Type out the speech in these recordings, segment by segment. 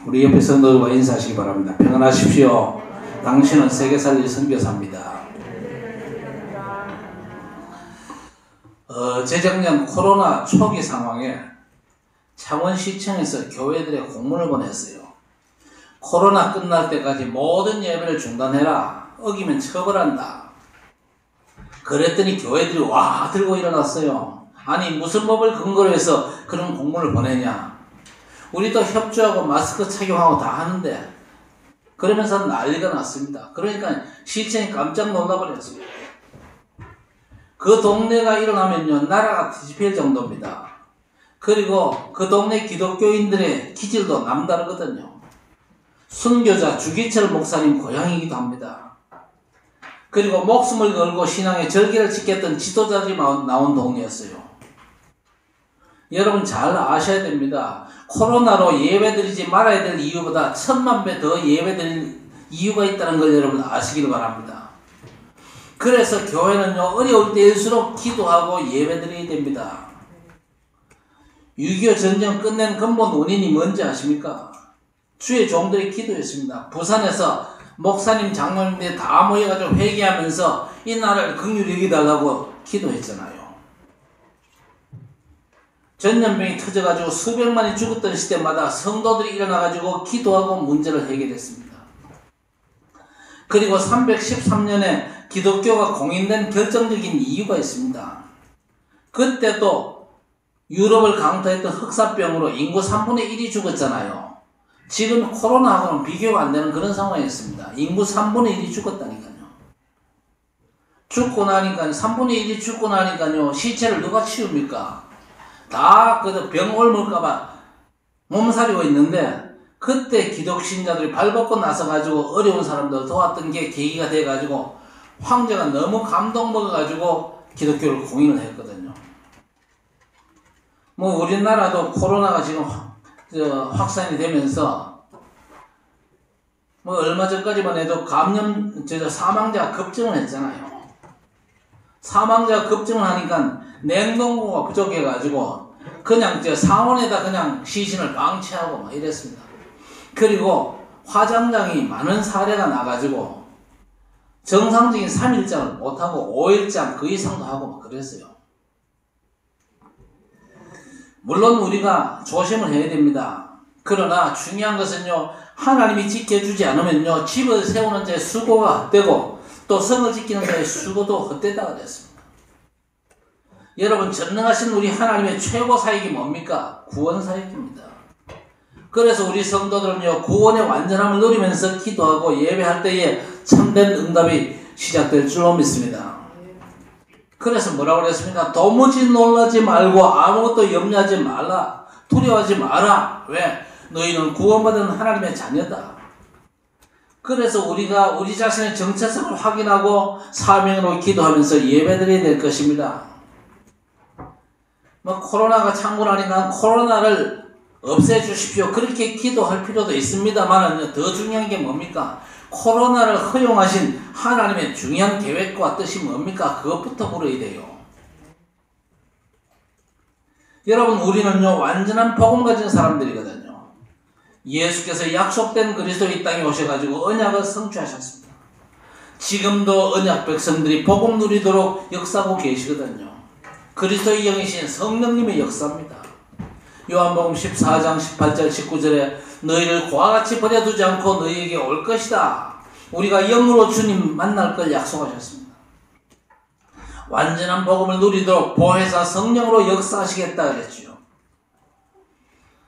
우리 옆에 성도들과 인사하시기 바랍니다. 평안하십시오. 당신은 세계 살릴 선교사입니다. 재작년 코로나 초기 상황에 창원시청에서 교회들의 공문을 보냈어요. 코로나 끝날 때까지 모든 예배를 중단해라. 어기면 처벌한다. 그랬더니 교회들이 와 들고 일어났어요. 아니 무슨 법을 근거로 해서 그런 공문을 보내냐. 우리도 협조하고 마스크 착용하고 다 하는데 그러면서 난리가 났습니다. 그러니까 시청이 깜짝 놀라버렸습니다. 그 동네가 일어나면요 나라가 뒤집힐 정도입니다. 그리고 그 동네 기독교인들의 기질도 남다르거든요. 순교자 주기철 목사님 고향이기도 합니다. 그리고 목숨을 걸고 신앙의 절개를 지켰던 지도자들이 나온 동네였어요. 여러분 잘 아셔야 됩니다. 코로나로 예배드리지 말아야 될 이유보다 1000만 배 더 예배드릴 이유가 있다는 걸 여러분 아시길 바랍니다. 그래서 교회는요 어려울 때일수록 기도하고 예배드려야 됩니다. 6.25 전쟁 끝낸 근본 원인이 뭔지 아십니까? 주의 종들의 기도였습니다. 부산에서 목사님 장로님들이 다 모여가지고 회개하면서 이 나라를 긍휼히 여기달라고 기도했잖아요. 전염병이 터져가지고 수백만이 죽었던 시대마다 성도들이 일어나가지고 기도하고 문제를 해결했습니다. 그리고 313년에 기독교가 공인된 결정적인 이유가 있습니다. 그때도 유럽을 강타했던 흑사병으로 인구 3분의 1이 죽었잖아요. 지금 코로나하고는 비교가 안 되는 그런 상황이었습니다. 인구 3분의 1이 죽었다니까요. 죽고 나니까 3분의 1이 죽고 나니까요 시체를 누가 치웁니까? 다 그 병 옮을까봐 몸살이고 있는데 그때 기독신자들이 발벗고 나서가지고 어려운 사람들 도왔던 게 계기가 돼가지고 황제가 너무 감동 먹어가지고 기독교를 공인을 했거든요. 뭐 우리나라도 코로나가 지금 확산이 되면서 뭐 얼마 전까지만 해도 사망자가 급증을 했잖아요. 사망자가 급증을 하니까 냉동고가 부족해가지고 그냥 상온에다 그냥 시신을 방치하고 막 이랬습니다. 그리고 화장장이 많은 사례가 나가지고 정상적인 3일장을 못하고 5일장 그 이상도 하고 막 그랬어요. 물론 우리가 조심을 해야 됩니다. 그러나 중요한 것은요 하나님이 지켜주지 않으면요 집을 세우는 자의 수고가 헛되고 또 성을 지키는 자의 수고도 헛되다가 됐습니다. 여러분 전능하신 우리 하나님의 최고 사역이 뭡니까? 구원 사역입니다. 그래서 우리 성도들은요 구원의 완전함을 누리면서 기도하고 예배할 때에 참된 응답이 시작될 줄로 믿습니다. 그래서 뭐라고 그랬습니까? 도무지 놀라지 말고 아무것도 염려하지 말라. 두려워하지 마라. 왜? 너희는 구원받은 하나님의 자녀다. 그래서 우리가 우리 자신의 정체성을 확인하고 사명으로 기도하면서 예배드려야 될 것입니다. 뭐 코로나가 창궐하니까 코로나를 없애주십시오. 그렇게 기도할 필요도 있습니다만 더 중요한 게 뭡니까? 코로나를 허용하신 하나님의 중요한 계획과 뜻이 뭡니까? 그것부터 물어야 돼요. 여러분 우리는요 완전한 복음 가진 사람들이거든요. 예수께서 약속된 그리스도 이 땅에 오셔가지고 언약을 성취하셨습니다. 지금도 언약 백성들이 복음 누리도록 역사하고 계시거든요. 그리스도의 영이신 성령님의 역사입니다. 요한복음 14장 18절 19절에 너희를 고아같이 버려두지 않고 너희에게 올 것이다. 우리가 영으로 주님 만날 걸 약속하셨습니다. 완전한 복음을 누리도록 보혜사 성령으로 역사하시겠다 그랬죠.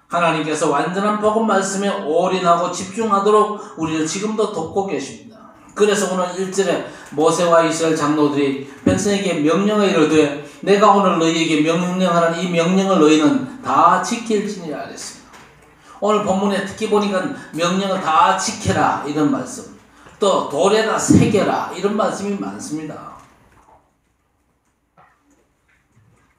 하나님께서 완전한 복음 말씀에 올인하고 집중하도록 우리를 지금도 돕고 계십니다. 그래서 오늘 1절에 모세와 이스라엘 장로들이 백성에게 명령을 이르되 내가 오늘 너희에게 명령하는 이 명령을 너희는 다 지킬지니라 그랬습니다. 오늘 본문에 특히 보니까 명령을 다 지켜라 이런 말씀, 또 돌에다 새겨라 이런 말씀이 많습니다.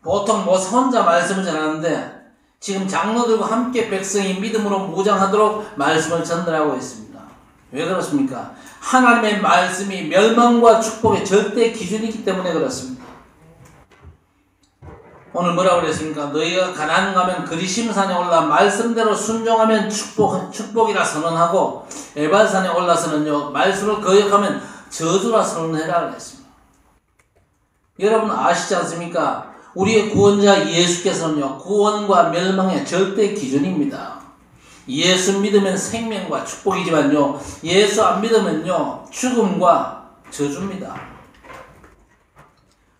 보통 모세 혼자 말씀을 전하는데 지금 장로들과 함께 백성이 믿음으로 무장하도록 말씀을 전달하고 있습니다. 왜 그렇습니까? 하나님의 말씀이 멸망과 축복의 절대 기준이기 때문에 그렇습니다. 오늘 뭐라고 그랬습니까? 너희가 가나안 가면 그리심산에 올라 말씀대로 순종하면 축복이라 선언하고 에발산에 올라서는요 말씀을 거역하면 저주라 선언해라 그랬습니다. 여러분 아시지 않습니까? 우리의 구원자 예수께서는요 구원과 멸망의 절대 기준입니다. 예수 믿으면 생명과 축복이지만요 예수 안 믿으면요 죽음과 저주입니다.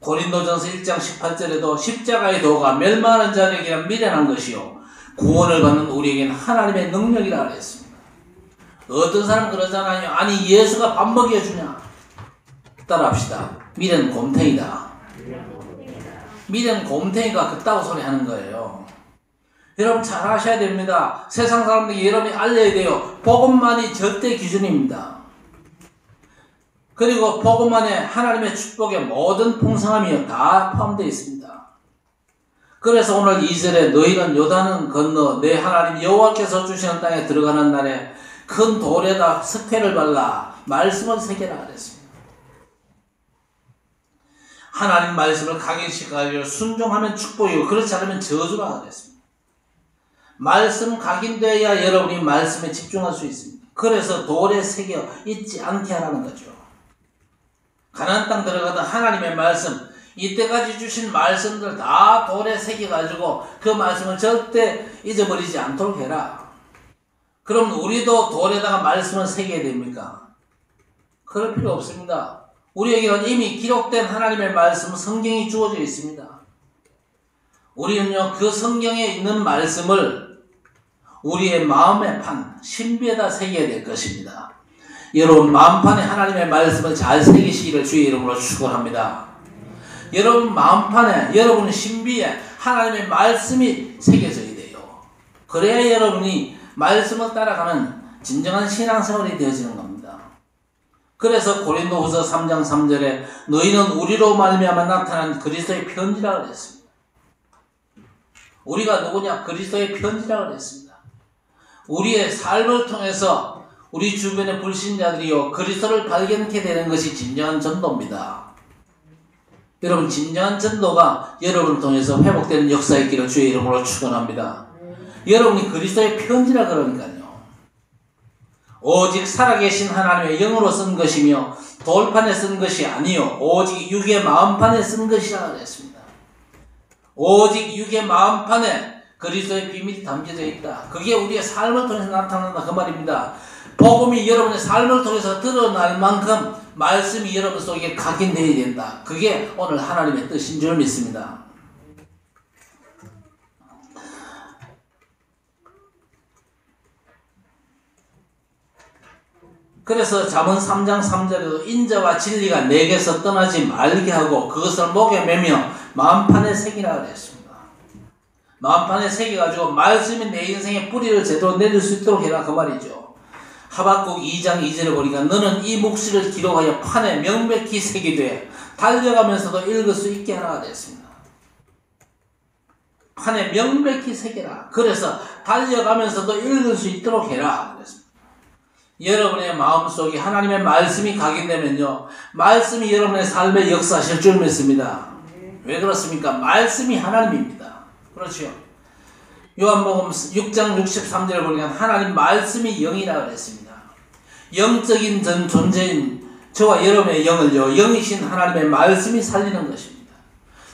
고린도전서 1장 18절에도 십자가의 도가 멸망하는 자에게는 미련한 것이요 구원을 받는 우리에게는 하나님의 능력이라 그랬습니다. 어떤 사람 그러잖아요. 아니 예수가 밥 먹여주냐. 따라합시다. 미련 곰탱이다. 미련 곰탱이가 그따구 소리 하는 거예요. 여러분 잘 아셔야 됩니다. 세상 사람들이 여러분이 알려야 돼요. 복음만이 절대 기준입니다. 그리고 복음 안에 하나님의 축복의 모든 풍성함이 다 포함되어 있습니다. 그래서 오늘 2절에 너희는 요단은 건너 내 하나님 여호와께서 주시는 땅에 들어가는 날에 큰 돌에다 석회를 발라 말씀을 새겨라 그랬습니다. 하나님 말씀을 각인시켜가지고 순종하면 축복이고 그렇지 않으면 저주라 그랬습니다. 말씀 각인되어야 여러분이 말씀에 집중할 수 있습니다. 그래서 돌에 새겨 잊지 않게 하라는 거죠. 가나안 땅 들어가던 하나님의 말씀, 이때까지 주신 말씀들 다 돌에 새겨가지고 그 말씀을 절대 잊어버리지 않도록 해라. 그럼 우리도 돌에다가 말씀을 새겨야 됩니까? 그럴 필요 없습니다. 우리에게는 이미 기록된 하나님의 말씀, 성경이 주어져 있습니다. 우리는요, 그 성경에 있는 말씀을 우리의 마음의 판, 신비에다 새겨야 될 것입니다. 여러분 마음판에 하나님의 말씀을 잘 새기시기를 주의 이름으로 축원합니다. 여러분 마음판에 여러분 신비에 하나님의 말씀이 새겨져야 돼요. 그래야 여러분이 말씀을 따라가는 진정한 신앙생활이 되어지는 겁니다. 그래서 고린도후서 3장 3절에 너희는 우리로 말미암아 나타난 그리스도의 편지라 그랬습니다. 우리가 누구냐? 그리스도의 편지라 그랬습니다. 우리의 삶을 통해서 우리 주변의 불신자들이요 그리스도를 발견케 되는 것이 진정한 전도입니다. 여러분 진정한 전도가 여러분을 통해서 회복되는 역사 있기를 주의 이름으로 축원합니다. 여러분이 그리스도의 편지라 그러니까요. 오직 살아계신 하나님의 영으로 쓴 것이며 돌판에 쓴 것이 아니요 오직 육의 마음판에 쓴 것이라 그랬습니다. 오직 육의 마음판에 그리스도의 비밀이 담겨져 있다. 그게 우리의 삶을 통해서 나타난다 그 말입니다. 복음이 여러분의 삶을 통해서 드러날 만큼 말씀이 여러분 속에 각인되어야 된다. 그게 오늘 하나님의 뜻인 줄 믿습니다. 그래서 잠언 3장 3절에도 인자와 진리가 내게서 떠나지 말게 하고 그것을 목에 매며 마음판에 새기라 그랬습니다. 마음판에 새겨가지고 말씀이 내 인생에 뿌리를 제대로 내릴 수 있도록 해라 그 말이죠. 하박국 2장 2절에 보니까 너는 이 묵시를 기록하여 판에 명백히 새기되 달려가면서도 읽을 수 있게 하라 그랬습니다. 판에 명백히 새겨라. 그래서 달려가면서도 읽을 수 있도록 해라 그랬습니다. 여러분의 마음속에 하나님의 말씀이 각인되면요 말씀이 여러분의 삶에 역사하실 줄 믿습니다. 왜 그렇습니까? 말씀이 하나님입니다. 그렇죠? 요한복음 6장 63절을 보니까 하나님 말씀이 영이라 그랬습니다. 영적인 전 존재인 저와 여러분의 영을요 영이신 하나님의 말씀이 살리는 것입니다.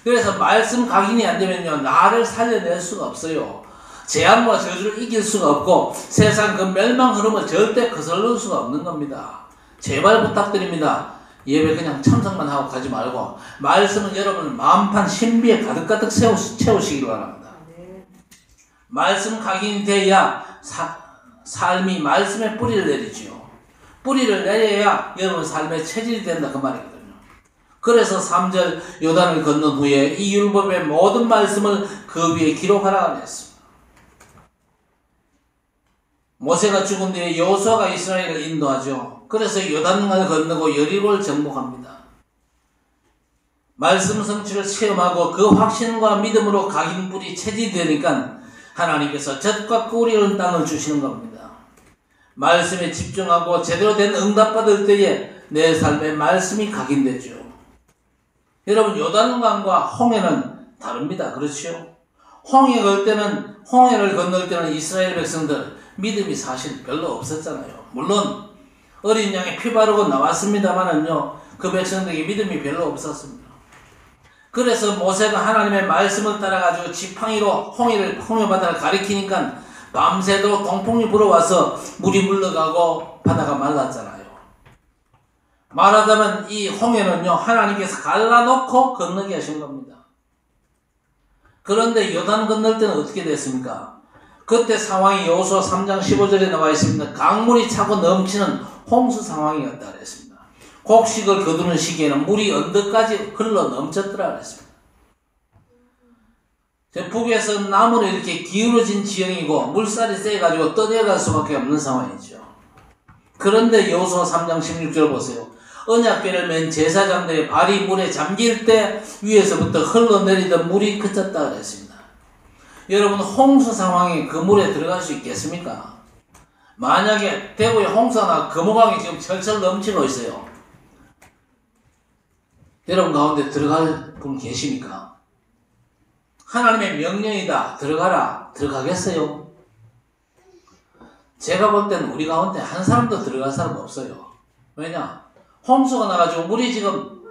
그래서 말씀 각인이 안 되면요 나를 살려낼 수가 없어요. 재앙과 저주를 이길 수가 없고 세상 그 멸망 흐름을 절대 거슬러 수가 없는 겁니다. 제발 부탁드립니다. 예배 그냥 참석만 하고 가지 말고 말씀은 여러분 마음판 신비에 가득가득 채우시기 바랍니다. 말씀 각인이 돼야 삶이 말씀의 뿌리를 내리지요. 뿌리를 내려야 여러분 삶의 체질이 된다 그 말이거든요. 그래서 3절 요단을 건넌 후에 이 율법의 모든 말씀을 그 위에 기록하라 그랬습니다. 모세가 죽은 뒤에 여호수아가 이스라엘을 인도하죠. 그래서 요단강을 건너고 여리고를 정복합니다. 말씀 성취를 체험하고 그 확신과 믿음으로 각인 뿌리 체질되니까 하나님께서 젖과 꿀이 흐르는 땅을 주시는 겁니다. 말씀에 집중하고 제대로 된 응답받을 때에 내 삶에 말씀이 각인되죠. 여러분 요단강과 홍해는 다릅니다. 그렇죠? 홍해를 건널 때는 이스라엘 백성들 믿음이 사실 별로 없었잖아요. 물론 어린 양이 피 바르고 나왔습니다만은요, 그 백성들에게 믿음이 별로 없었습니다. 그래서 모세가 하나님의 말씀을 따라가지고 지팡이로 홍해 바다를 가리키니까 밤새도록 동풍이 불어와서 물이 물러가고 바다가 말랐잖아요. 말하자면 이 홍해는요, 하나님께서 갈라놓고 건너게 하신 겁니다. 그런데 요단 건널 때는 어떻게 됐습니까? 그때 상황이 여호수아 3장 15절에 나와 있습니다. 강물이 차고 넘치는 홍수 상황이었다 그랬습니다. 곡식을 거두는 시기에는 물이 언덕까지 흘러 넘쳤더라 그랬습니다. 북에서 나무는 이렇게 기울어진 지형이고 물살이 세가지고 떠내려갈 수밖에 없는 상황이죠. 그런데 여호수아 3장 16절 보세요. 언약궤를 맨 제사장들의 발이 물에 잠길 때 위에서부터 흘러내리던 물이 그쳤다 그랬습니다. 여러분, 홍수 상황에 그 물에 들어갈 수 있겠습니까? 만약에 대구에 홍수나 금호강이 지금 철철 넘치고 있어요. 여러분 가운데 들어갈 분 계십니까? 하나님의 명령이다. 들어가라. 들어가겠어요? 제가 볼 때는 우리 가운데 한 사람도 들어갈 사람 없어요. 왜냐? 홍수가 나가지고 물이 지금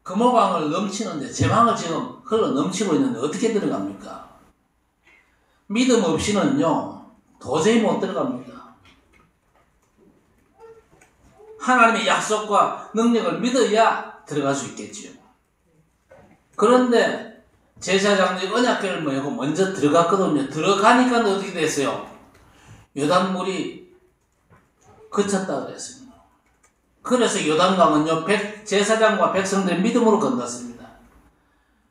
금호강을 넘치는데, 제방을 지금 흘러 넘치고 있는데 어떻게 들어갑니까? 믿음 없이는요, 도저히 못 들어갑니다. 하나님의 약속과 능력을 믿어야 들어갈 수 있겠지요. 그런데 제사장들이 언약궤를 메고 먼저 들어갔거든요. 들어가니까 어떻게 됐어요? 요단물이 그쳤다 그랬습니다. 그래서 요단강은요, 제사장과 백성들의 믿음으로 건넜습니다.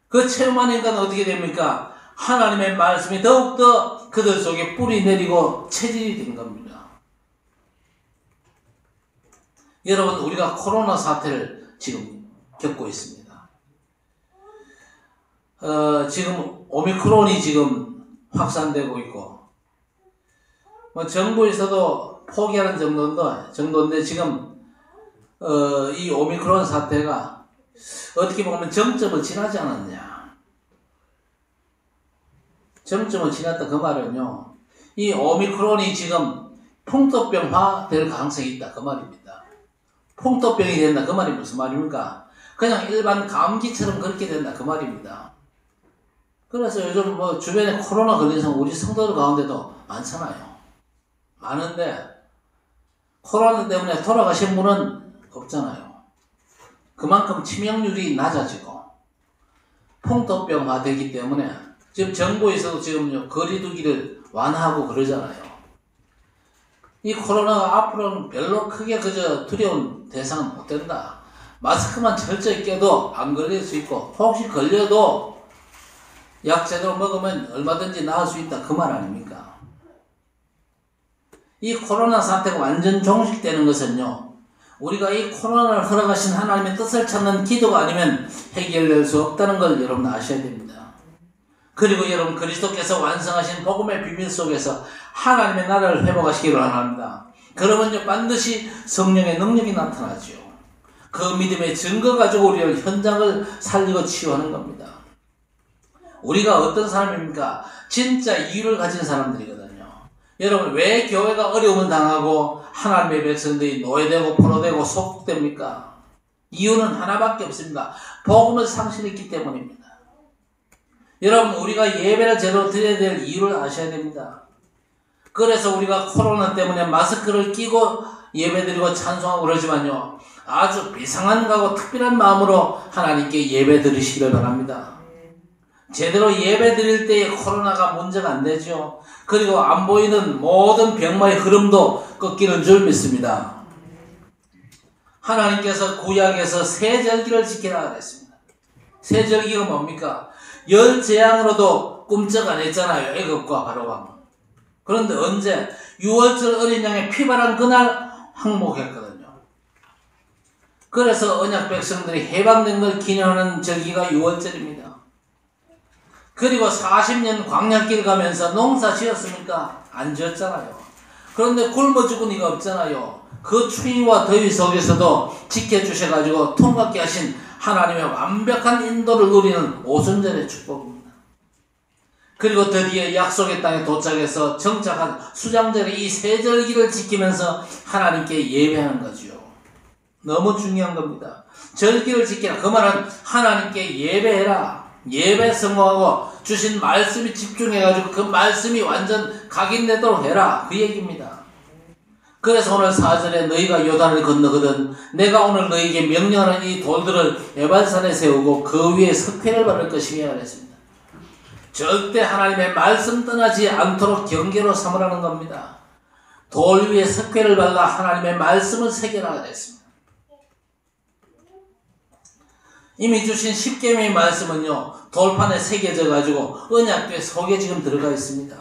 그 체험하니까 어떻게 됩니까? 하나님의 말씀이 더욱더 그들 속에 뿌리 내리고 체질이 된 겁니다. 여러분, 우리가 코로나 사태를 지금 겪고 있습니다. 지금 오미크론이 지금 확산되고 있고, 정부에서도 포기하는 정도인데 지금 이 오미크론 사태가 어떻게 보면 정점을 지나지 않았냐. 정점을 지났다 그 말은요, 이 오미크론이 지금 풍토병화 될 가능성이 있다 그 말입니다. 풍토병이 된다 그 말이 무슨 말입니까? 그냥 일반 감기처럼 그렇게 된다 그 말입니다. 그래서 요즘 주변에 코로나 걸린 사람 우리 성도들 가운데도 많잖아요. 많은데 코로나 때문에 돌아가신 분은 없잖아요. 그만큼 치명률이 낮아지고 풍토병화 되기 때문에 지금 정부에서도 지금 거리두기를 완화하고 그러잖아요. 이 코로나가 앞으로는 별로 크게 그저 두려운 대상은 못 된다. 마스크만 철저히 껴도 안 걸릴 수 있고, 혹시 걸려도 약 제대로 먹으면 얼마든지 나을 수 있다 그 말 아닙니까? 이 코로나 사태가 완전 종식되는 것은요, 우리가 이 코로나를 허락하신 하나님의 뜻을 찾는 기도가 아니면 해결될 수 없다는 걸 여러분 아셔야 됩니다. 그리고 여러분, 그리스도께서 완성하신 복음의 비밀 속에서 하나님의 나라를 회복하시기를 원합니다. 그러면요, 반드시 성령의 능력이 나타나죠. 그 믿음의 증거 가지고 우리를 현장을 살리고 치유하는 겁니다. 우리가 어떤 사람입니까? 진짜 이유를 가진 사람들이거든요. 여러분, 왜 교회가 어려움을 당하고 하나님의 백성들이 노예되고 포로되고 속국됩니까? 이유는 하나밖에 없습니다. 복음을 상실했기 때문입니다. 여러분, 우리가 예배를 제대로 드려야 될 이유를 아셔야 됩니다. 그래서 우리가 코로나 때문에 마스크를 끼고 예배드리고 찬송하고 그러지만요, 아주 비상한가고 특별한 마음으로 하나님께 예배 드리시기를 바랍니다. 제대로 예배 드릴 때에 코로나가 문제가 안 되죠. 그리고 안 보이는 모든 병마의 흐름도 꺾이는 줄 믿습니다. 하나님께서 구약에서 세절기를 지키라 그랬습니다. 세절기가 뭡니까? 열 재앙으로도 꿈쩍 안 했잖아요. 애굽과 바로왕. 그런데 언제? 6월절 어린 양의 피바란 그날 항목했거든요. 그래서 언약 백성들이 해방된 걸 기념하는 절기가 6월절입니다. 그리고 40년 광야길 가면서 농사 지었습니까? 안 지었잖아요. 그런데 굶어 죽은 이가 없잖아요. 그 추위와 더위 속에서도 지켜주셔가지고 통과케 하신 하나님의 완벽한 인도를 누리는 오순절의 축복입니다. 그리고 드디어 약속의 땅에 도착해서 정착한 수장절의 이 세절기를 지키면서 하나님께 예배하는 거죠. 너무 중요한 겁니다. 절기를 지키라. 그 말은 하나님께 예배해라. 예배 성공하고 주신 말씀에 집중해가지고 그 말씀이 완전 각인되도록 해라. 그 얘기입니다. 그래서 오늘 4절에 너희가 요단을 건너거든 내가 오늘 너희에게 명령하는 이 돌들을 에발산에 세우고 그 위에 석회를 바를 것이며 그랬습니다. 절대 하나님의 말씀 떠나지 않도록 경계로 삼으라는 겁니다. 돌 위에 석회를 발라 하나님의 말씀을 새겨라 그랬습니다. 이미 주신 십계명의 말씀은요 돌판에 새겨져 가지고 언약궤 속에 지금 들어가 있습니다.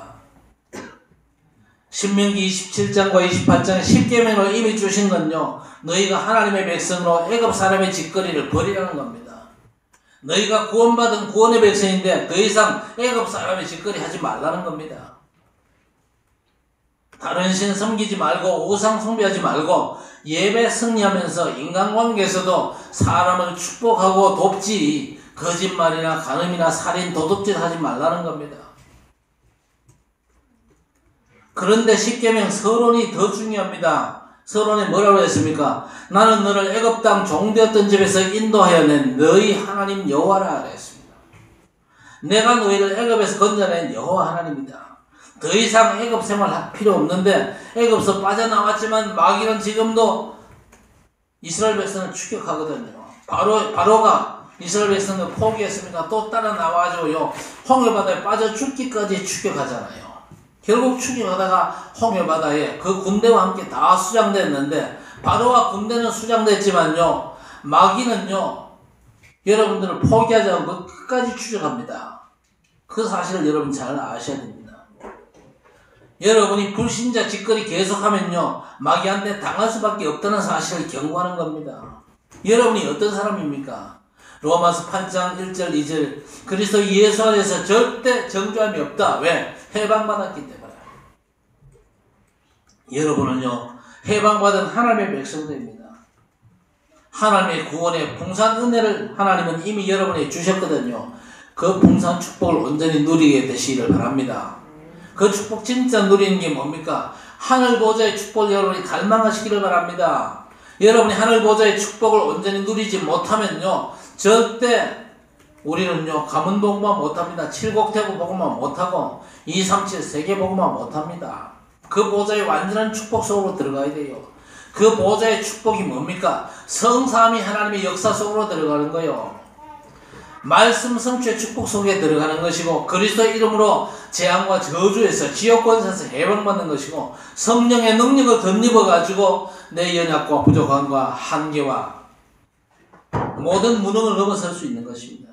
신명기 27장과 28장에 십계명을 이미 주신 건요 너희가 하나님의 백성으로 애굽 사람의 짓거리를 버리라는 겁니다. 너희가 구원받은 구원의 백성인데 더 이상 애굽 사람의 짓거리 하지 말라는 겁니다. 다른 신 섬기지 말고 우상 숭배하지 말고 예배 승리하면서 인간관계에서도 사람을 축복하고 돕지 거짓말이나 간음이나 살인 도둑질 하지 말라는 겁니다. 그런데 십계명 서론이 더 중요합니다. 서론에 뭐라고 했습니까? 나는 너를 애굽 땅 종되었던 집에서 인도하여 낸 너희 하나님 여호와라 그랬습니다. 내가 너희를 애굽에서 건져낸 여호와 하나님이다. 더 이상 애굽 생활 할 필요 없는데 애굽에서 빠져나왔지만 마귀는 지금도 이스라엘 백성을 추격하거든요. 바로가 이스라엘 백성을 포기했습니까? 또 따라 나와가지고요 홍해바다에 빠져 죽기까지 추격하잖아요. 결국 추격하다가 홍해바다에 그 군대와 함께 다 수장됐는데 바로와 군대는 수장됐지만요 마귀는요 여러분들을 포기하지 않고 끝까지 추격합니다. 그 사실을 여러분 잘 아셔야 됩니다. 여러분이 불신자 짓거리 계속하면요 마귀한테 당할 수밖에 없다는 사실을 경고하는 겁니다. 여러분이 어떤 사람입니까? 로마서 8장 1절 2절 그리스도 예수 안에서 절대 정죄함이 없다. 왜? 해방받았기 때문에. 여러분은요 해방받은 하나님의 백성들입니다. 하나님의 구원의 풍성한 은혜를 하나님은 이미 여러분에게 주셨거든요. 그 풍성한 축복을 온전히 누리게 되시기를 바랍니다. 그 축복 진짜 누리는 게 뭡니까? 하늘 보좌의 축복을 여러분이 갈망하시기를 바랍니다. 여러분이 하늘 보좌의 축복을 온전히 누리지 못하면요 절대 우리는요 가문 복음만 못합니다. 칠곡태고 복음만 못하고 237 세계 복음만 못합니다. 그 보좌의 완전한 축복 속으로 들어가야 돼요. 그 보좌의 축복이 뭡니까? 성삼위 하나님의 역사 속으로 들어가는 거예요. 말씀 성취의 축복 속에 들어가는 것이고 그리스도 이름으로 재앙과 저주에서 지옥 권세에서 해방받는 것이고 성령의 능력을 덧입어 가지고 내 연약과 부족함과 한계와 모든 무능을 넘어설 수 있는 것입니다.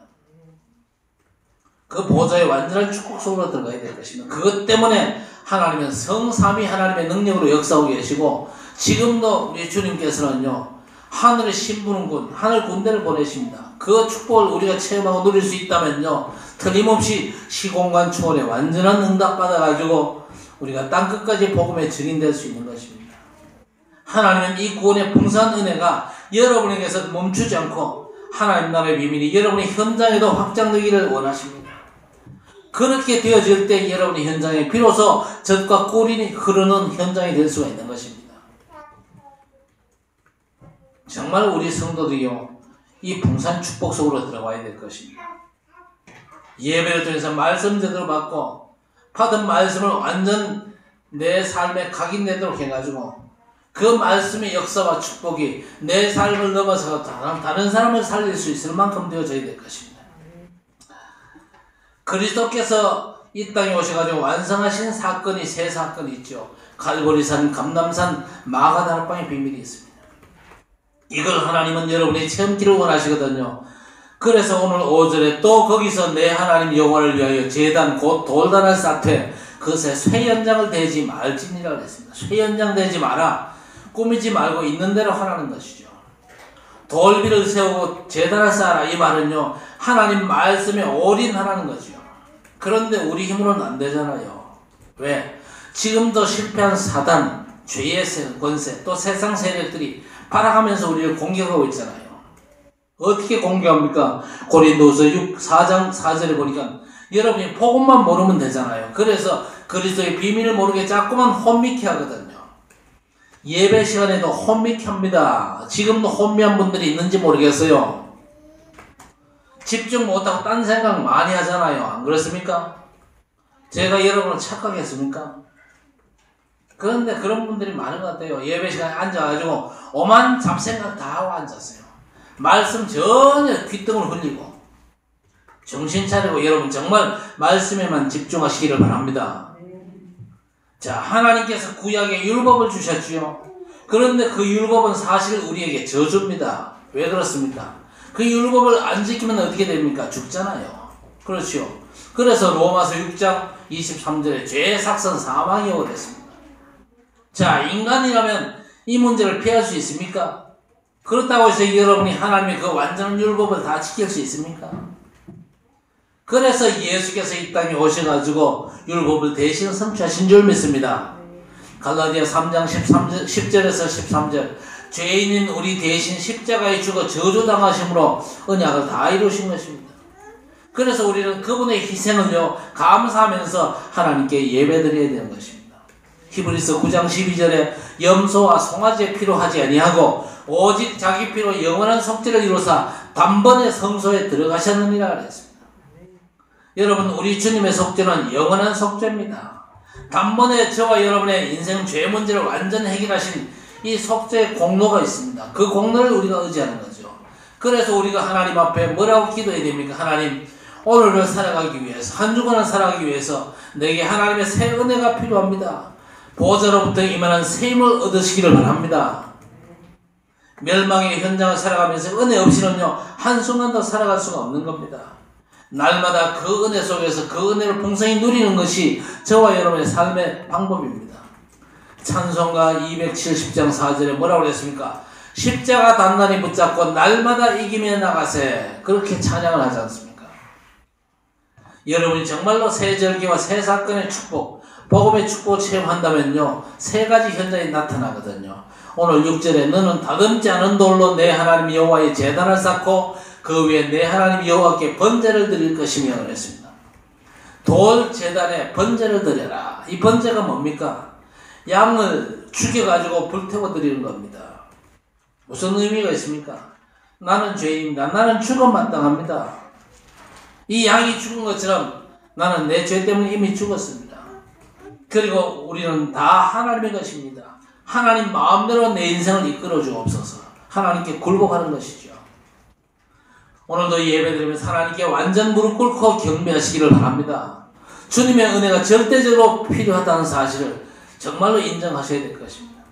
그 보좌의 완전한 축복 속으로 들어가야 될 것입니다. 그것 때문에 하나님은 성삼위 하나님의 능력으로 역사하고 계시고 지금도 우리 주님께서는요 하늘의 신부는군 하늘 군대를 보내십니다. 그 축복을 우리가 체험하고 누릴 수 있다면요 틀림없이 시공간 초월에 완전한 응답 받아가지고 우리가 땅끝까지 복음의 증인될 수 있는 것입니다. 하나님은 이 구원의 풍성한 은혜가 여러분에게서 멈추지 않고 하나님 나라의 비밀이 여러분의 현장에도 확장되기를 원하십니다. 그렇게 되어질 때 여러분의 현장에 비로소 젖과 꿀이 흐르는 현장이 될 수가 있는 것입니다. 정말 우리 성도들이요 이 풍성한 축복 속으로 들어가야 될 것입니다. 예배를 통해서 말씀 제대로 받고 받은 말씀을 완전 내 삶에 각인되도록 해가지고 그 말씀의 역사와 축복이 내 삶을 넘어서 다른 사람을 살릴 수 있을 만큼 되어져야 될 것입니다. 그리스도께서 이 땅에 오셔가지고 완성하신 사건이 세 사건이 있죠. 갈보리산, 감람산, 마가다락방의 비밀이 있습니다. 이걸 하나님은 여러분이 체험기를 원하시거든요. 그래서 오늘 5절에 또 거기서 내 하나님 여호와를 위하여 제단 곧 돌단을 쌓되 그것에 쇠연장을 대지 말지니라 그랬습니다. 쇠연장 대지 마라. 꾸미지 말고 있는 대로 하라는 것이죠. 돌비를 세우고 제단을 쌓아라. 이 말은요 하나님 말씀에 올인하라는 거죠. 그런데 우리 힘으로는 안 되잖아요. 왜? 지금도 실패한 사단, 죄의 권세, 또 세상 세력들이 발악하면서 우리를 공격하고 있잖아요. 어떻게 공격합니까? 고린도서 4장 4절에 보니까 여러분이 복음만 모르면 되잖아요. 그래서 그리스도의 비밀을 모르게 자꾸만 혼미케 하거든요. 예배 시간에도 혼미케 합니다. 지금도 혼미한 분들이 있는지 모르겠어요. 집중 못하고 딴 생각 많이 하잖아요. 안 그렇습니까? 제가 여러분을 착각했습니까? 그런데 그런 분들이 많은 것 같아요. 예배 시간에 앉아가지고 오만 잡생각 다 하고 앉았어요. 말씀 전혀 귓등을 흘리고. 정신 차리고 여러분 정말 말씀에만 집중하시기를 바랍니다. 자, 하나님께서 구약에 율법을 주셨지요. 그런데 그 율법은 사실 우리에게 저주입니다. 왜 그렇습니까? 그 율법을 안 지키면 어떻게 됩니까? 죽잖아요. 그렇죠. 그래서 로마서 6장 23절에 죄의 삭선 사망이라고 됐습니다. 자, 인간이라면 이 문제를 피할 수 있습니까? 그렇다고 해서 여러분이 하나님의 그 완전한 율법을 다 지킬 수 있습니까? 그래서 예수께서 이 땅에 오셔가지고 율법을 대신 성취하신 줄 믿습니다. 갈라디아 3장 10절에서 13절 죄인인 우리 대신 십자가에 죽어 저주당하심으로 언약을 다 이루신 것입니다. 그래서 우리는 그분의 희생을요 감사하면서 하나님께 예배드려야 되는 것입니다. 히브리서 9장 12절에 염소와 송아지의 피로 하지 아니하고 오직 자기 피로 영원한 속죄를 이루사 단번에 성소에 들어가셨느니라 그랬습니다. 여러분, 우리 주님의 속죄는 영원한 속죄입니다. 단번에 저와 여러분의 인생 죄 문제를 완전히 해결하신 이 속죄의 공로가 있습니다. 그 공로를 우리가 의지하는 거죠. 그래서 우리가 하나님 앞에 뭐라고 기도해야 됩니까? 하나님, 오늘을 살아가기 위해서, 한 주간을 살아가기 위해서 내게 하나님의 새 은혜가 필요합니다. 보호자로부터 임하는 새 힘을 얻으시기를 바랍니다. 멸망의 현장을 살아가면서 은혜 없이는요 한순간도 살아갈 수가 없는 겁니다. 날마다 그 은혜 속에서 그 은혜를 풍성히 누리는 것이 저와 여러분의 삶의 방법입니다. 찬송가 270장 4절에 뭐라고 그랬습니까? 십자가 단단히 붙잡고 날마다 이기며 나가세. 그렇게 찬양을 하지 않습니까? 여러분이 정말로 새 절기와 새 사건의 축복, 복음의 축복을 체험한다면요 세 가지 현장이 나타나거든요. 오늘 6절에 너는 다듬지 않은 돌로 내 하나님 여호와의 제단을 쌓고 그 위에 내 하나님 여호와께 번제를 드릴 것이며 그랬습니다. 돌 제단에 번제를 드려라. 이 번제가 뭡니까? 양을 죽여가지고 불태워 드리는 겁니다. 무슨 의미가 있습니까? 나는 죄인입니다. 나는 죽음 마땅합니다. 이 양이 죽은 것처럼 나는 내 죄 때문에 이미 죽었습니다. 그리고 우리는 다 하나님의 것입니다. 하나님 마음대로 내 인생을 이끌어 주옵소서. 하나님께 굴복하는 것이죠. 오늘도 예배드리면서 하나님께 완전 무릎 꿇고 경배하시기를 바랍니다. 주님의 은혜가 절대적으로 필요하다는 사실을 정말로 인정하셔야 될 것입니다.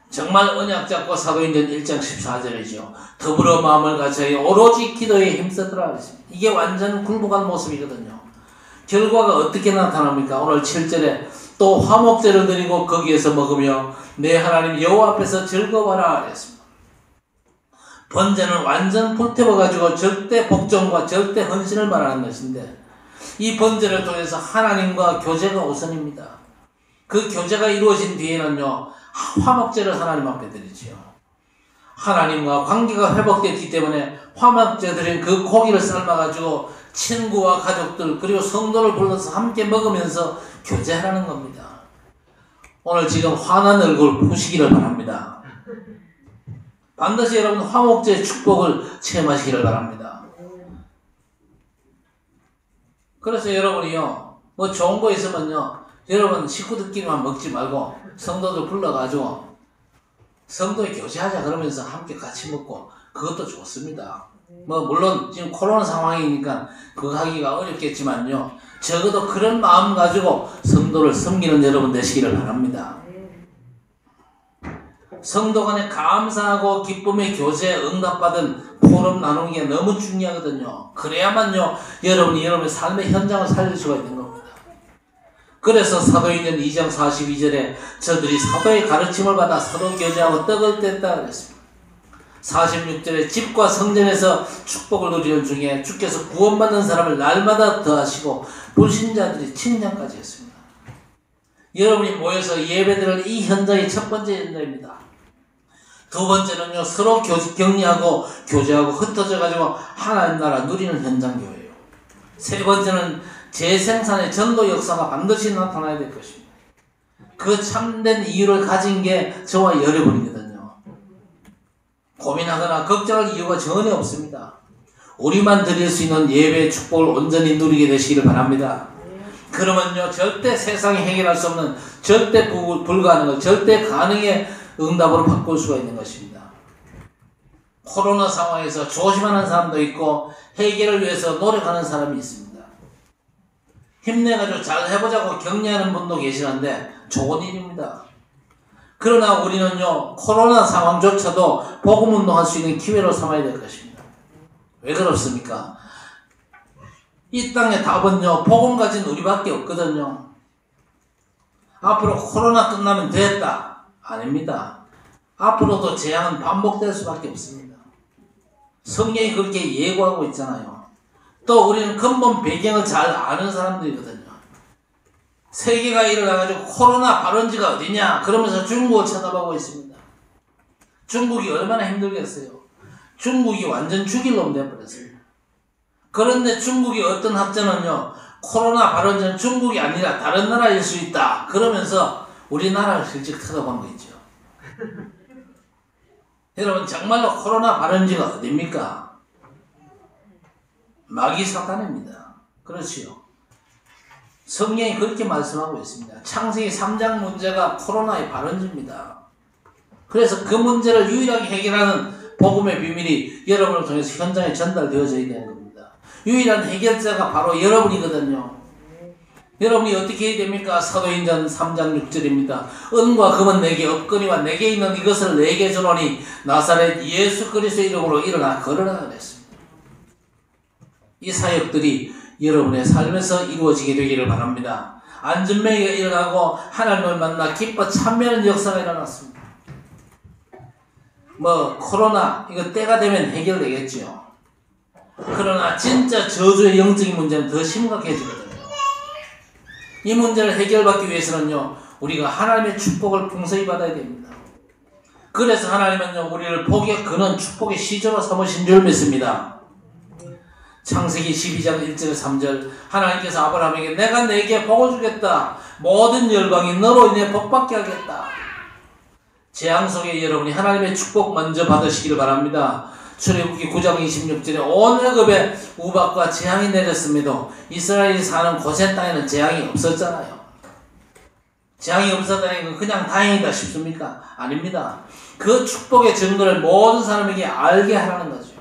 정말 언약 잡고 사도행전 1장 14절이죠. 더불어 마음을 같이 오로지 기도에 힘쓰더라 그랬습니다. 이게 완전 굴복한 모습이거든요. 결과가 어떻게 나타납니까? 오늘 7절에 또 화목제를 드리고 거기에서 먹으며 내 하나님 여호와 앞에서 즐거워하라 그랬습니다. 번제는 완전 불태워가지고 절대 복종과 절대 헌신을 말하는 것인데 이 번제를 통해서 하나님과 교제가 우선입니다. 그 교제가 이루어진 뒤에는요 화목제를 하나님 앞에 드리지요. 하나님과 관계가 회복됐기 때문에 화목제 드린 그 고기를 삶아가지고 친구와 가족들 그리고 성도를 불러서 함께 먹으면서 교제하라는 겁니다. 오늘 지금 환한 얼굴 푸시기를 바랍니다. 반드시 여러분 화목제의 축복을 체험하시기를 바랍니다. 그래서 여러분이요 뭐 좋은 거 있으면요 여러분 식구들끼리만 먹지 말고 성도들 불러가지고 성도에 교제하자 그러면서 함께 같이 먹고 그것도 좋습니다. 뭐 물론 지금 코로나 상황이니까 그거 하기가 어렵겠지만요 적어도 그런 마음 가지고 성도를 섬기는 여러분 되시기를 바랍니다. 성도 간에 감사하고 기쁨의 교제에 응답받은 포럼 나누기가 너무 중요하거든요. 그래야만요 여러분이 여러분의 삶의 현장을 살릴 수가 있는 겁니다. 그래서 사도행전 2장 42절에 저들이 사도의 가르침을 받아 서로 교제하고 떡을 뗐다 그랬습니다. 46절에 집과 성전에서 축복을 누리는 중에 주께서 구원받는 사람을 날마다 더하시고 불신자들이 칭찬까지 했습니다. 여러분이 모여서 예배드릴 이 현장이 첫 번째 현장입니다. 두 번째는요 서로 격리하고 교제하고 흩어져 가지고 하나님 나라 누리는 현장 교회예요. 세 번째는 재생산의 전도 역사가 반드시 나타나야 될 것입니다. 그 참된 이유를 가진 게 저와 여러분이거든요. 고민하거나 걱정할 이유가 전혀 없습니다. 우리만 드릴 수 있는 예배의 축복을 온전히 누리게 되시기를 바랍니다. 그러면요, 절대 세상이 해결할 수 없는, 절대 불가능한, 절대 가능의 응답으로 바꿀 수가 있는 것입니다. 코로나 상황에서 조심하는 사람도 있고 해결을 위해서 노력하는 사람이 있습니다. 힘내가지고 잘 해보자고 격려하는 분도 계시는데 좋은 일입니다. 그러나 우리는요, 코로나 상황조차도 복음 운동할 수 있는 기회로 삼아야 될 것입니다. 왜 그렇습니까? 이 땅의 답은요, 복음 가진 우리밖에 없거든요. 앞으로 코로나 끝나면 됐다. 아닙니다. 앞으로도 재앙은 반복될 수밖에 없습니다. 성경이 그렇게 예고하고 있잖아요. 또 우리는 근본 배경을 잘 아는 사람들이거든요. 세계가 일어나가지고 코로나 발원지가 어디냐? 그러면서 중국을 쳐다보고 있습니다. 중국이 얼마나 힘들겠어요. 중국이 완전 죽일 놈 돼버렸어요. 그런데 중국이 어떤 학자는요, 코로나 발원지는 중국이 아니라 다른 나라일 수 있다. 그러면서 우리나라를 슬쩍 쳐다본 거 있죠. 여러분, 정말로 코로나 발원지가 어딥니까? 마귀 사탄입니다. 그렇지요. 성경이 그렇게 말씀하고 있습니다. 창세기 3장 문제가 코로나의 발원지입니다. 그래서 그 문제를 유일하게 해결하는 복음의 비밀이 여러분을 통해서 현장에 전달되어져야 되는 겁니다. 유일한 해결자가 바로 여러분이거든요. 여러분이 어떻게 해야 됩니까? 사도행전 3장 6절입니다. 은과 금은 내게 없거니와 내게 있는 이것을 내게 주노니 나사렛 예수 그리스도의 이름으로 일어나 걸으라 그랬습니다. 이 사역들이 여러분의 삶에서 이루어지게 되기를 바랍니다. 안전매가 일어나고 하나님을 만나 기뻐 참여하는 역사가 일어났습니다. 코로나 이거 때가 되면 해결되겠죠. 그러나 진짜 저주의 영적인 문제는 더 심각해지거든요. 이 문제를 해결받기 위해서는요, 우리가 하나님의 축복을 풍성히 받아야 됩니다. 그래서 하나님은요, 우리를 복의 근원, 축복의 시조로 삼으신 줄 믿습니다. 창세기 12장 1절 3절 하나님께서 아브라함에게 내가 내게 복을 주겠다. 모든 열방이 너로 인해 복받게 하겠다. 재앙 속에 여러분이 하나님의 축복 먼저 받으시기를 바랍니다. 출애굽기 9장 26절에 온 애굽에 우박과 재앙이 내렸음에도 이스라엘이 사는 고센 땅에는 재앙이 없었잖아요. 재앙이 없었다는 건 그냥 다행이다 싶습니까? 아닙니다. 그 축복의 증거를 모든 사람에게 알게 하라는 거죠.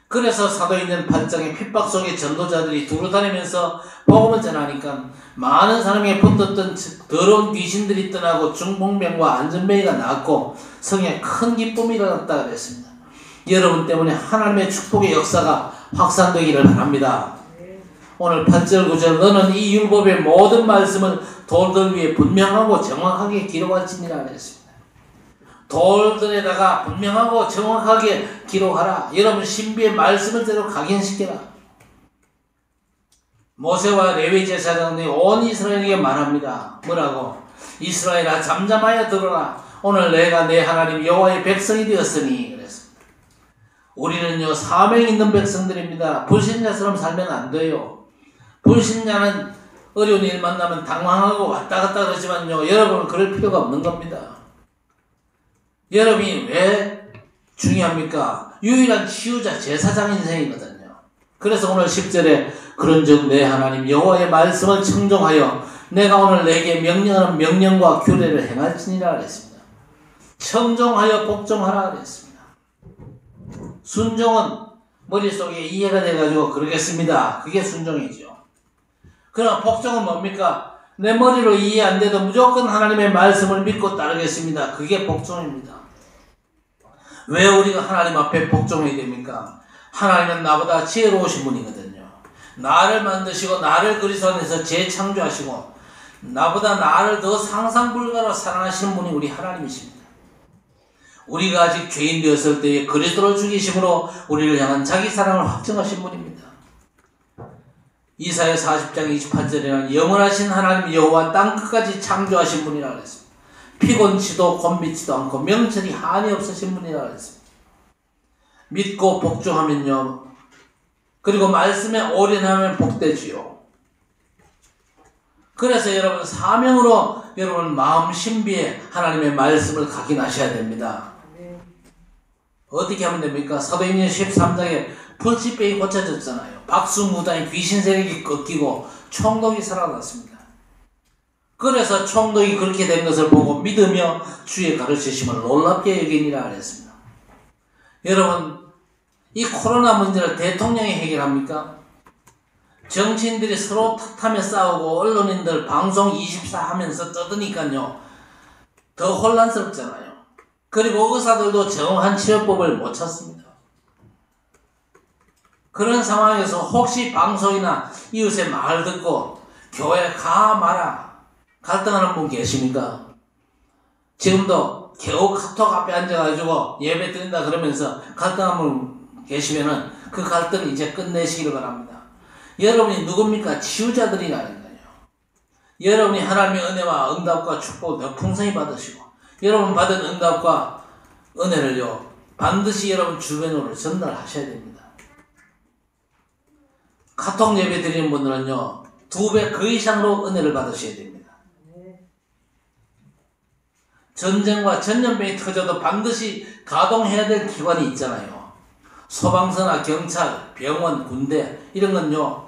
그래서 사도행전 8장의 핍박 속의 전도자들이 두루다니면서 복음을 전하니까 많은 사람에게 붙었던 더러운 귀신들이 떠나고 중풍병과 안전병이가 나았고 성에 큰 기쁨이 일어났다 그랬습니다. 여러분 때문에 하나님의 축복의 역사가 확산되기를 바랍니다. 오늘 8절 9절 너는 이 율법의 모든 말씀을 돌들 위에 분명하고 정확하게 기록할지니라 그랬습니다. 돌들에다가 분명하고 정확하게 기록하라. 여러분 신비의 말씀을 대로 각인시켜라. 모세와 레위 제사장들이 온 이스라엘에게 말합니다. 뭐라고? 이스라엘아 잠잠하여 들어라. 오늘 내가 내 하나님 여호와의 백성이 되었으니 그랬습니다. 우리는요 사명 있는 백성들입니다. 불신자처럼 살면 안 돼요. 불신자는 어려운 일 만나면 당황하고 왔다 갔다 그러지만요 여러분은 그럴 필요가 없는 겁니다. 여러분이 왜 중요합니까? 유일한 치유자 제사장 인생이거든요. 그래서 오늘 10절에 그런즉 내 하나님 여호와의 말씀을 청종하여 내가 오늘 내게 명령하는 명령과 규례를 행할지니라 그랬습니다. 청종하여 복종하라 그랬습니다. 순종은 머릿속에 이해가 돼가지고 그러겠습니다. 그게 순종이죠. 그러나 복종은 뭡니까? 내 머리로 이해 안 돼도 무조건 하나님의 말씀을 믿고 따르겠습니다. 그게 복종입니다. 왜 우리가 하나님 앞에 복종해야 됩니까? 하나님은 나보다 지혜로우신 분이거든요. 나를 만드시고 나를 그리스도 안에서 재창조하시고 나보다 나를 더 상상불가로 사랑하시는 분이 우리 하나님이십니다. 우리가 아직 죄인 되었을 때에 그리스도를 죽이심으로 우리를 향한 자기 사랑을 확증하신 분입니다. 이사야 40장 28절에는 영원하신 하나님 여호와 땅끝까지 창조하신 분이라고 그랬습니다. 피곤치도 곤비치도 않고 명철이 한이 없으신 분이라고 그랬습니다. 믿고 복종하면요 그리고 말씀에 올인하면 복되지요. 그래서 여러분 사명으로 여러분 마음 신비에 하나님의 말씀을 각인하셔야 됩니다. 어떻게 하면 됩니까? 사도행전 13장에 불치병이 고쳐졌잖아요. 박수무당이 귀신 세력이 꺾이고 총독이 살아났습니다. 그래서 총독이 그렇게 된 것을 보고 믿으며 주의 가르치심을 놀랍게 여기니라 그랬습니다. 여러분, 이 코로나 문제를 대통령이 해결합니까? 정치인들이 서로 탓하며 싸우고 언론인들 방송 24 하면서 떠드니까요 더 혼란스럽잖아요. 그리고 의사들도 정확한 치료법을 못 찾습니다. 그런 상황에서 혹시 방송이나 이웃의 말 듣고 교회 가 마라 갈등하는 분 계십니까? 지금도 겨우 카톡 앞에 앉아가지고 예배 드린다 그러면서 갈등하는 분 계시면은 그 갈등을 이제 끝내시기를 바랍니다. 여러분이 누굽니까? 치유자들이라는 거예요. 여러분이 하나님의 은혜와 응답과 축복을 더 풍성히 받으시고 여러분 받은 응답과 은혜를요 반드시 여러분 주변으로 전달하셔야 됩니다. 카톡 예배 드리는 분들은요 2배 그 이상으로 은혜를 받으셔야 됩니다. 전쟁과 전염병이 터져도 반드시 가동해야 될 기관이 있잖아요. 소방서나 경찰, 병원, 군대 이런 건요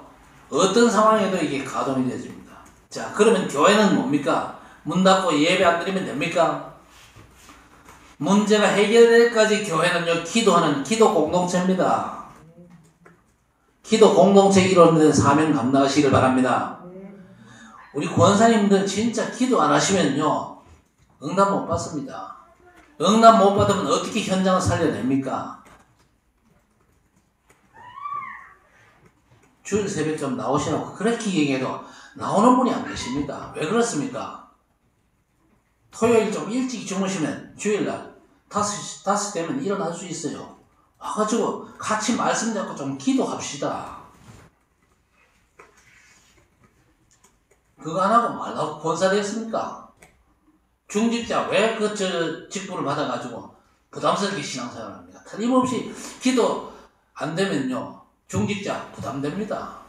어떤 상황에도 이게 가동이 되어집니다. 자, 그러면 교회는 뭡니까? 문 닫고 예배 안 드리면 됩니까? 문제가 해결될 때까지 교회는요 기도하는 기도 공동체입니다. 기도 공동체 이루어지는 사명 감당하시길 바랍니다. 우리 권사님들 진짜 기도 안 하시면요 응답 못 받습니다. 응답 못 받으면 어떻게 현장을 살려냅니까? 주일 새벽 좀 나오시라고 그렇게 얘기해도 나오는 분이 안 계십니다. 왜 그렇습니까? 토요일 좀 일찍 주무시면 주일날 5시 되면 일어날 수 있어요. 와가지고 같이 말씀 잡고 좀 기도합시다. 그거 안 하고 말라고 권사됐습니까? 중직자 왜 그 직분을 받아가지고 부담스럽게 신앙생활을 합니다. 틀림없이 기도 안 되면요 중직자 부담됩니다.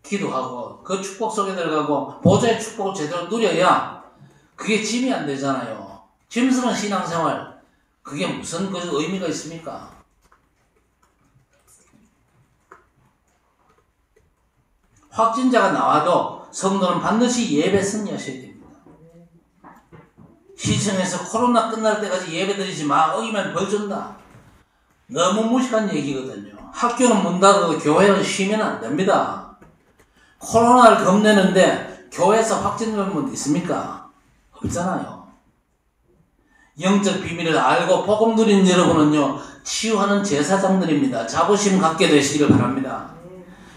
기도하고 그 축복 속에 들어가고 보좌의 축복을 제대로 누려야 그게 짐이 안 되잖아요. 짐스러운 신앙생활 그게 무슨 그 의미가 있습니까? 확진자가 나와도 성도는 반드시 예배 승리하셔야 됩니다. 시청에서 코로나 끝날 때까지 예배 드리지 마. 어기면 벌 준다. 너무 무식한 얘기거든요. 학교는 문 닫아도 교회는 쉬면 안 됩니다. 코로나를 겁내는데 교회에서 확진되는 분 있습니까? 없잖아요. 영적 비밀을 알고 복음 누린 여러분은요 치유하는 제사장들입니다. 자부심 갖게 되시기를 바랍니다.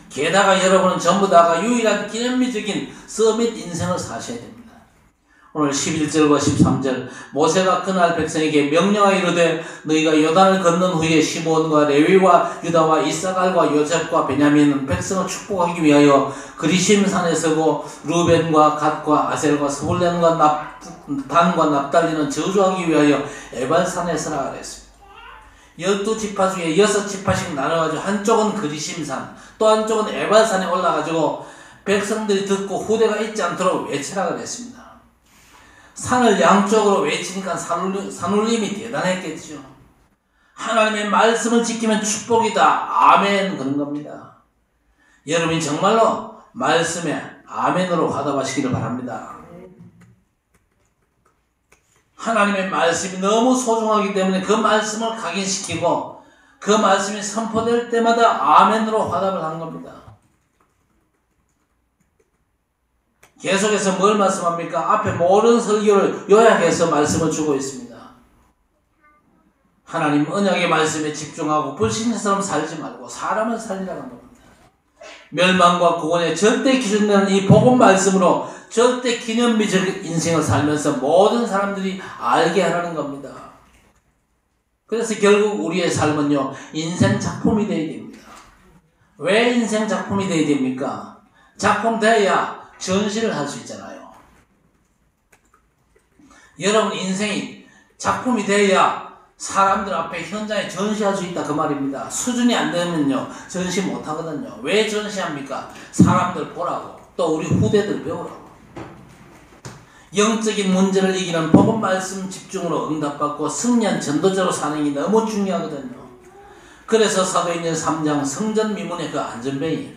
게다가 여러분은 전부 다가 유일한 기념비적인 서밋 인생을 사셔야 됩니다. 오늘 11절과 13절 모세가 그날 백성에게 명령하여 이르되 너희가 요단을 건넌 후에 시므온과 레위와 유다와 이사갈과 요셉과 베냐민은 백성을 축복하기 위하여 그리심산에 서고 루벤과 갓과 아셀과 스불렘과 단과 납달리는 저주하기 위하여 에발산에 서라 그랬습니다. 12지파 중에 6지파씩 나눠가지고 한쪽은 그리심산 또 한쪽은 에발산에 올라가지고 백성들이 듣고 후대가 잊지 않도록 외치라 그랬습니다. 산을 양쪽으로 외치니까 산울림이 대단했겠죠. 하나님의 말씀을 지키면 축복이다. 아멘. 그런 겁니다. 여러분이 정말로 말씀에 아멘으로 화답하시기를 바랍니다. 하나님의 말씀이 너무 소중하기 때문에 그 말씀을 각인시키고 그 말씀이 선포될 때마다 아멘으로 화답을 한 겁니다. 계속해서 뭘 말씀합니까? 앞에 모든 설교를 요약해서 말씀을 주고 있습니다. 하나님 언약의 말씀에 집중하고 불신자처럼 살지 말고 사람을 살리라고 합니다. 멸망과 구원의 절대 기준되는 이 복음 말씀으로 절대 기념비적 인생을 살면서 모든 사람들이 알게 하라는 겁니다. 그래서 결국 우리의 삶은요 인생 작품이 되어야 됩니다. 왜 인생 작품이 되어야 됩니까? 작품 돼야 전시를 할 수 있잖아요. 여러분 인생이 작품이 돼야 사람들 앞에 현장에 전시할 수 있다 그 말입니다. 수준이 안 되면요 전시 못 하거든요. 왜 전시합니까? 사람들 보라고, 또 우리 후대들 배우라고. 영적인 문제를 이기는 복음 말씀 집중으로 응답받고 승리한 전도자로 사는 게 너무 중요하거든요. 그래서 사도행전 3장 성전 미문의 그 안전뱅이,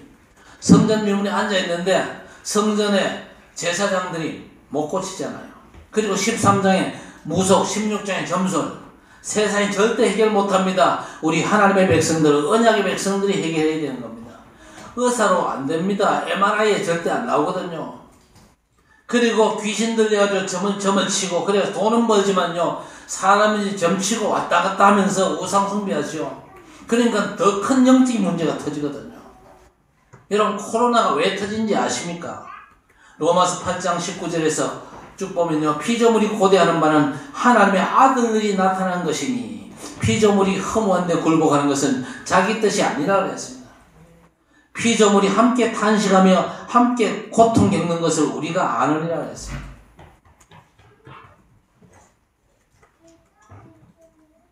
성전 미문에 앉아있는데 성전에 제사장들이 못 고치잖아요. 그리고 13장에 무속, 16장에 점술, 세상이 절대 해결 못합니다. 우리 하나님의 백성들은, 언약의 백성들이 해결해야 되는 겁니다. 의사로 안 됩니다. MRI에 절대 안 나오거든요. 그리고 귀신 들려가지고 점을 치고, 그래서 돈은 벌지만요 사람이 점치고 왔다 갔다 하면서 우상 숭배하죠. 그러니까 더 큰 영적인 문제가 터지거든요. 여러분, 코로나가 왜 터진지 아십니까? 로마서 8장 19절에서 쭉 보면요, 피조물이 고대하는 바는 하나님의 아들들이 나타난 것이니 피조물이 허무한데 굴복하는 것은 자기 뜻이 아니라 그랬습니다. 피조물이 함께 탄식하며 함께 고통 겪는 것을 우리가 아느니라 그랬습니다.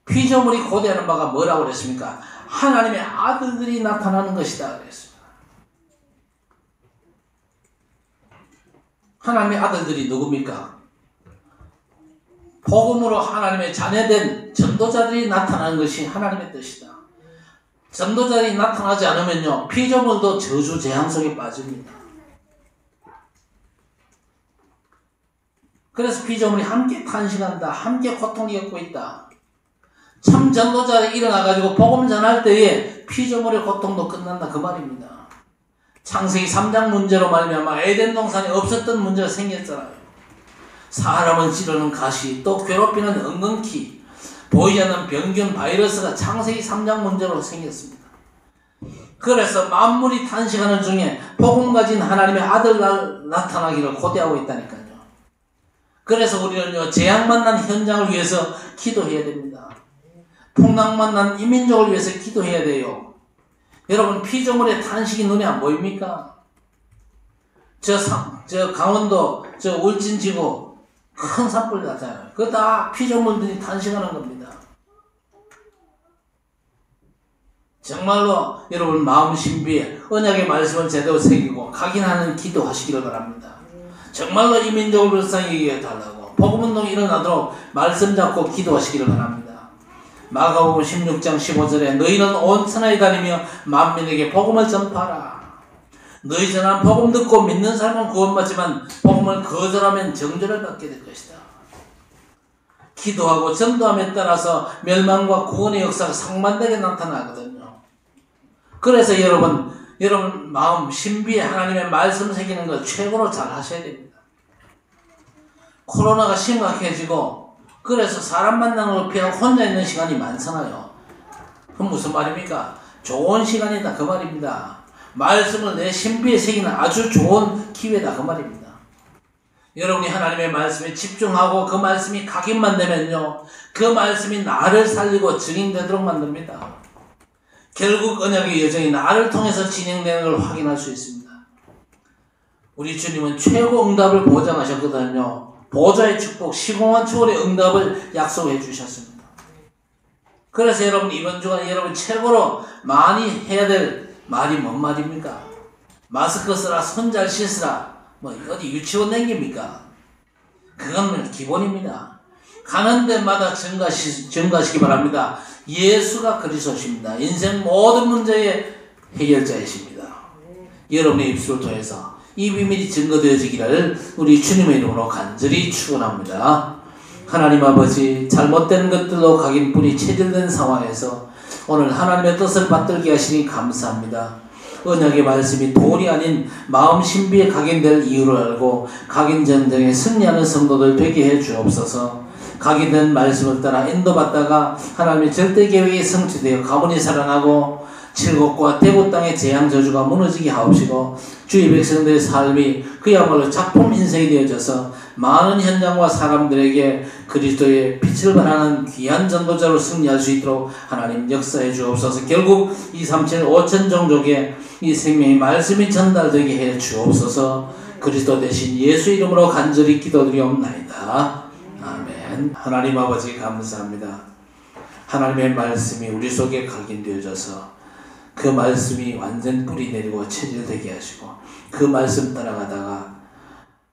피조물이 고대하는 바가 뭐라고 그랬습니까? 하나님의 아들들이 나타나는 것이다 그랬습니다. 하나님의 아들들이 누굽니까? 복음으로 하나님의 자녀된 전도자들이 나타나는 것이 하나님의 뜻이다. 전도자들이 나타나지 않으면요 피조물도 저주 재앙 속에 빠집니다. 그래서 피조물이 함께 탄식한다, 함께 고통을 겪고 있다. 참 전도자들이 일어나가지고 복음 전할 때에 피조물의 고통도 끝난다 그 말입니다. 창세기 3장 문제로 말미암아 에덴 동산에 없었던 문제가 생겼잖아요. 사람을 찌르는 가시, 또 괴롭히는 엉겅퀴, 보이지 않는 병균, 바이러스가 창세기 3장 문제로 생겼습니다. 그래서 만물이 탄식하는 중에 복음 가진 하나님의 아들 나타나기를 고대하고 있다니까요. 그래서 우리는요 재앙 만난 현장을 위해서 기도해야 됩니다. 풍랑 만난 이민족을 위해서 기도해야 돼요. 여러분, 피조물의 탄식이 눈에 안 보입니까? 저 강원도 울진지구 큰 산불 같아요. 그거 다 피조물들이 탄식하는 겁니다. 정말로 여러분 마음 신비에 언약의 말씀을 제대로 새기고 각인하는 기도하시기를 바랍니다. 정말로 이 민족을 불쌍히 여겨달라고 복음운동이 일어나도록 말씀 잡고 기도하시기를 바랍니다. 마가복음 16장 15절에 너희는 온 천하에 다니며 만민에게 복음을 전파하라. 너희 전한 복음 듣고 믿는 사람은 구원받지만 복음을 거절하면 정죄를 받게 될 것이다. 기도하고 전도함에 따라서 멸망과 구원의 역사가 상반되게 나타나거든요. 그래서 여러분 마음 신비에 하나님의 말씀 새기는 걸 최고로 잘 하셔야 됩니다. 코로나가 심각해지고 그래서 사람 만나는 걸 피하고 혼자 있는 시간이 많잖아요. 그럼 무슨 말입니까? 좋은 시간이다 그 말입니다. 말씀을 내 신비에 새기는 아주 좋은 기회다 그 말입니다. 여러분이 하나님의 말씀에 집중하고 그 말씀이 각인만 되면요 그 말씀이 나를 살리고 증인되도록 만듭니다. 결국 언약의 여정이 나를 통해서 진행되는 걸 확인할 수 있습니다. 우리 주님은 최고 응답을 보장하셨거든요. 보좌의 축복, 시공한 초월의 응답을 약속해 주셨습니다. 그래서 여러분 이번 주간 여러분 최고로 많이 해야 될 말이 뭔 말입니까? 마스크 쓰라, 손 잘 씻으라, 뭐 어디 유치원 댕깁니까? 그건 기본입니다. 가는 데마다 증가시기 바랍니다. 예수가 그리스도십니다. 인생 모든 문제의 해결자이십니다. 여러분의 입술을 통해서 이 비밀이 증거되어지기를 우리 주님의 이름으로 간절히 축원합니다. 하나님 아버지, 잘못된 것들로 각인뿐이 체질된 상황에서 오늘 하나님의 뜻을 받들게 하시니 감사합니다. 언약의 말씀이 돈이 아닌 마음 신비에 각인될 이유를 알고 각인 전쟁에 승리하는 성도들 되게 해 주옵소서. 각인된 말씀을 따라 인도받다가 하나님의 절대 계획이 성취되어 가문이 살아나고 칠곡과 대구 땅의 재앙 저주가 무너지게 하옵시고 주의 백성들의 삶이 그야말로 작품 인생이 되어져서 많은 현장과 사람들에게 그리스도의 빛을 발하는 귀한 전도자로 승리할 수 있도록 하나님 역사해 주옵소서. 결국 237 5천 종족에 이 생명의 말씀이 전달되게 해 주옵소서. 그리스도 대신 예수 이름으로 간절히 기도드리옵나이다. 아멘. 하나님 아버지 감사합니다. 하나님의 말씀이 우리 속에 각인되어져서 그 말씀이 완전 뿌리 내리고 체질되게 하시고 그 말씀 따라가다가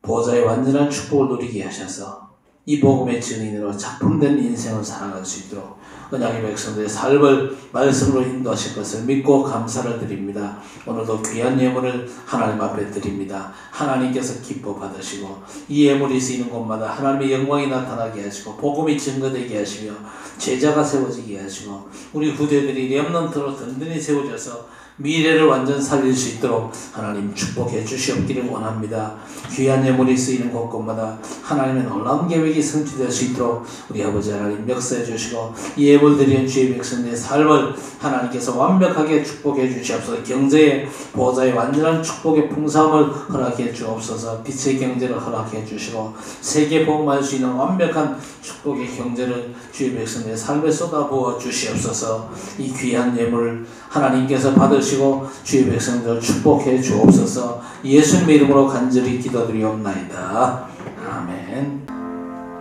보좌의 완전한 축복을 누리게 하셔서 이 복음의 증인으로 작품된 인생을 살아갈 수 있도록 언약의 백성들의 삶을 말씀으로 인도하실 것을 믿고 감사를 드립니다. 오늘도 귀한 예물을 하나님 앞에 드립니다. 하나님께서 기뻐 받으시고 이 예물이 쓰이는 곳마다 하나님의 영광이 나타나게 하시고 복음이 증거되게 하시며 제자가 세워지게 하시고 우리 후대들이 렘넌트로 든든히 세워져서 미래를 완전 살릴 수 있도록 하나님 축복해 주시옵기를 원합니다. 귀한 예물이 쓰이는 곳곳마다 하나님의 놀라운 계획이 성취될 수 있도록 우리 아버지 하나님 역사해 주시고 이 예물 드리는 주의 백성들의 삶을 하나님께서 완벽하게 축복해 주시옵소서. 경제의 보좌의 완전한 축복의 풍성함을 허락해 주옵소서. 빛의 경제를 허락해 주시고 세계 복음할 수 있는 완벽한 축복의 경제를 주의 백성들의 삶에 쏟아부어 주시옵소서. 이 귀한 예물을 하나님께서 받으시고 주의 백성들을 축복해 주옵소서. 예수님의 이름으로 간절히 기도드리옵나이다. 아멘.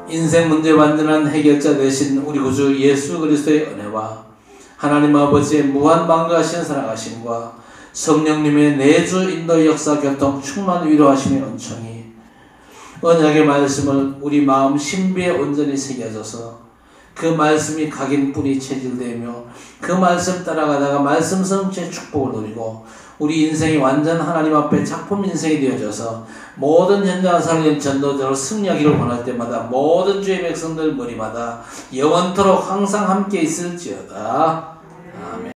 인생 문제 완전한 해결자 되신 우리 구주 예수 그리스도의 은혜와 하나님 아버지의 무한방가하신 사랑하심과 성령님의 내주 인도 역사 교통 충만 위로하심의 은총이 언약의 말씀을 우리 마음 신비에 온전히 새겨져서 그 말씀이 각인 뿌리 체질되며 그 말씀 따라가다가 말씀 성취의 축복을 누리고 우리 인생이 완전 하나님 앞에 작품 인생이 되어져서 모든 현장을 살리는 전도자로 승리하기를 원할 때마다 모든 주의 백성들 머리마다 영원토록 항상 함께 있을지어다. 아멘.